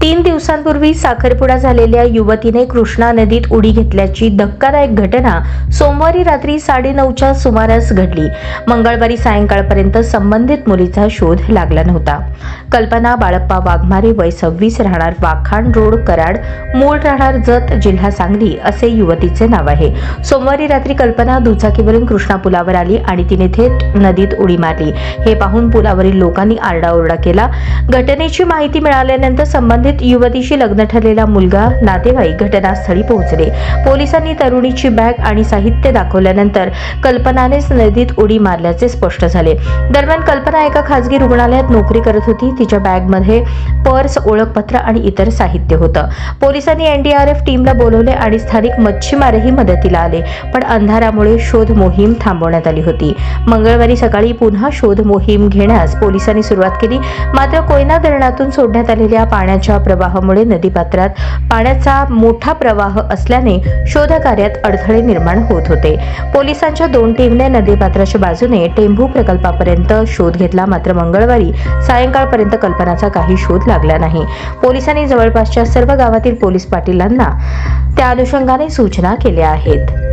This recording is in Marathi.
3 दिवसांपूर्वी साखरपुडा झालेल्या युवतीने कृष्णा नदीत उडी घेतल्याची धक्कादायक घटना सोमवारी रात्री 9:30च्या सुमारास घडली। मंगळवारी सायंकाळपर्यंत संबंधित मुलीचा शोध लागला नव्हता। कल्पना बाळप्पा वाघमारे, वय 26, राहणार वाखाण रोड, कराड, मूळ राहणार जत, जिल्हा सांगली असे युवतीचे नाव आहे। सोमवारी रात्री कल्पना दुचाकीवरून कृष्णा पुलावर आली आणि तिने थेट नदीत उडी मारली। हे पाहून पुलावरील लोकांनी आरडाओरडा केला। घटनेची माहिती मिळाल्यानंतर संबंधित युवतीशी लग्न ठरलेला मुलगा, नातेवाईक घटनास्थळी पोहोचले। पोलिसांनी तरुणीची बॅग आणि साहित्य दाखवल्यानंतर कल्पनानेच नदीत उडी मारल्याचे स्पष्ट झाले। दरम्यान कल्पना एका खासगी रुग्णालयात नोकरी करत होती। तिच्या बॅगमध्ये पर्स, ओळखपत्र आणि इतर साहित्य होतं। पोलिसांनी एनडीआरएफ टीमला बोलवले आणि स्थानिक मच्छीमारही मदतीला आले, पण अंधारामुळे शोध मोहीम थांबवण्यात आली होती। मंगळवारी सकाळी पुन्हा शोध मोहीम घेण्यास पोलिसांनी सुरुवात केली, मात्र कोयना धरणातून सोडण्यात आलेल्या पाण्याच्या प्रवाहामुळे नदीपात्रात पाण्याचा मोठा प्रवाह असल्याने शोधकार्यात अडथळे निर्माण होत होते। पोलिसांच्या 2 टीमने नदीपात्राच्या बाजूने टेंभू प्रकल्पापर्यंत शोध घेतला, मात्र मंगळवारी सायंकाळपर्यंत कल्पनाचा काही शोध लागला नाही। पोलिसांनी जवळपासच्या सर्व गावातील पोलीस पाटीलांना त्या अनुषंगाने सूचना केल्या आहेत।